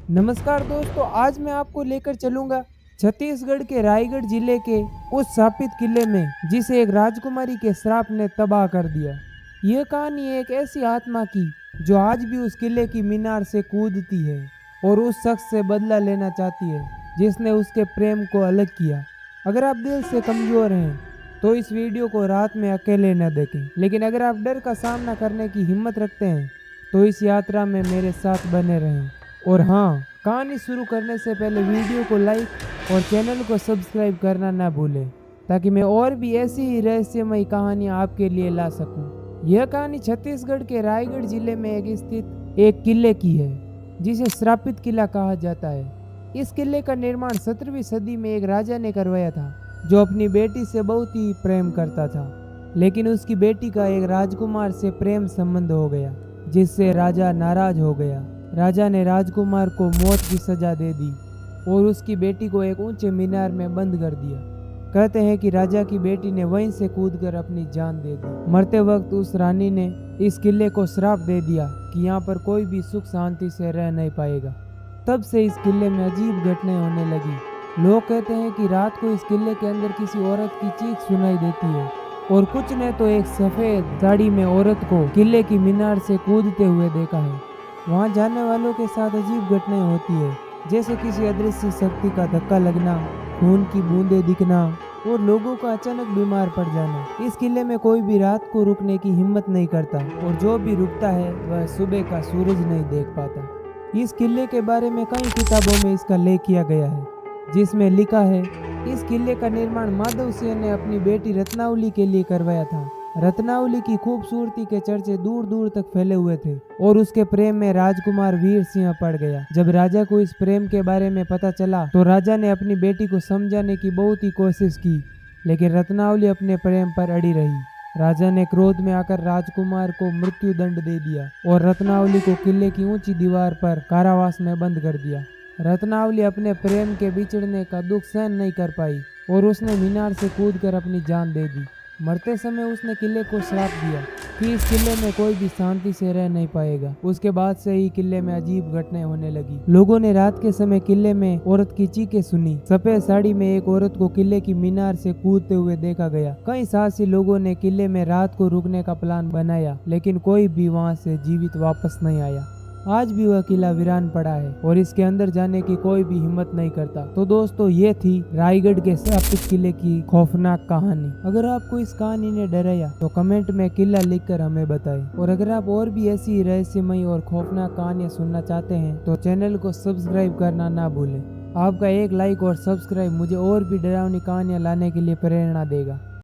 नमस्कार दोस्तों, आज मैं आपको लेकर चलूंगा छत्तीसगढ़ के रायगढ़ जिले के उस स्थापित किले में जिसे एक राजकुमारी के श्राप ने तबाह कर दिया। यह कहानी एक ऐसी आत्मा की जो आज भी उस किले की मीनार से कूदती है और उस शख्स से बदला लेना चाहती है जिसने उसके प्रेम को अलग किया। अगर आप दिल से कमजोर हैं तो इस वीडियो को रात में अकेले न देखें, लेकिन अगर आप डर का सामना करने की हिम्मत रखते हैं तो इस यात्रा में मेरे साथ बने रहें। और हाँ, कहानी शुरू करने से पहले वीडियो को लाइक और चैनल को सब्सक्राइब करना ना भूलें ताकि मैं और भी ऐसी ही रहस्यमय कहानियाँ आपके लिए ला सकूं। यह कहानी छत्तीसगढ़ के रायगढ़ जिले में स्थित एक किले की है जिसे श्रापित किला कहा जाता है। इस किले का निर्माण 17वीं सदी में एक राजा ने करवाया था जो अपनी बेटी से बहुत ही प्रेम करता था, लेकिन उसकी बेटी का एक राजकुमार से प्रेम संबंध हो गया जिससे राजा नाराज हो गया। राजा ने राजकुमार को मौत की सजा दे दी और उसकी बेटी को एक ऊंचे मीनार में बंद कर दिया। कहते हैं कि राजा की बेटी ने वहीं से कूदकर अपनी जान दे दी। मरते वक्त उस रानी ने इस किले को श्राप दे दिया कि यहाँ पर कोई भी सुख शांति से रह नहीं पाएगा। तब से इस किले में अजीब घटनाएं होने लगी। लोग कहते हैं कि रात को इस किले के अंदर किसी औरत की चीख सुनाई देती है और कुछ ने तो एक सफेद साड़ी में औरत को किले की मीनार से कूदते हुए देखा है। वहां जाने वालों के साथ अजीब घटनाएं होती है, जैसे किसी अदृश्य शक्ति का धक्का लगना, खून की बूंदें दिखना और लोगों का अचानक बीमार पड़ जाना। इस किले में कोई भी रात को रुकने की हिम्मत नहीं करता और जो भी रुकता है वह सुबह का सूरज नहीं देख पाता। इस किले के बारे में कई किताबों में इसका लेख किया गया है, जिसमें लिखा है इस किले का निर्माण माधव सिंह ने अपनी बेटी रत्नावली के लिए करवाया था। रत्नावली की खूबसूरती के चर्चे दूर दूर तक फैले हुए थे और उसके प्रेम में राजकुमार वीर सिंह पड़ गया। जब राजा को इस प्रेम के बारे में पता चला तो राजा ने अपनी बेटी को समझाने की बहुत ही कोशिश की, लेकिन रत्नावली अपने प्रेम पर अड़ी रही। राजा ने क्रोध में आकर राजकुमार को मृत्यु दंड दे दिया और रत्नावली को किले की ऊंची दीवार पर कारावास में बंद कर दिया। रत्नावली अपने प्रेम के बिछड़ने का दुख सहन नहीं कर पाई और उसने मीनार से कूदकर अपनी जान दे दी। मरते समय उसने किले को श्राप दिया कि इस किले में कोई भी शांति से रह नहीं पाएगा। उसके बाद से ही किले में अजीब घटनाएं होने लगी। लोगों ने रात के समय किले में औरत की चीखें सुनी। सफेद साड़ी में एक औरत को किले की मीनार से कूदते हुए देखा गया। कई साहसी लोगों ने किले में रात को रुकने का प्लान बनाया, लेकिन कोई भी वहां से जीवित वापस नहीं आया। आज भी वह किला वीरान पड़ा है और इसके अंदर जाने की कोई भी हिम्मत नहीं करता। तो दोस्तों, ये थी रायगढ़ के श्रापित किले की खौफनाक कहानी। अगर आपको इस कहानी ने डराया तो कमेंट में किला लिखकर हमें बताएं। और अगर आप और भी ऐसी रहस्यमयी और खौफनाक कहानियां सुनना चाहते हैं तो चैनल को सब्सक्राइब करना ना भूलें। आपका एक लाइक और सब्सक्राइब मुझे और भी डरावनी कहानियां लाने के लिए प्रेरणा देगा।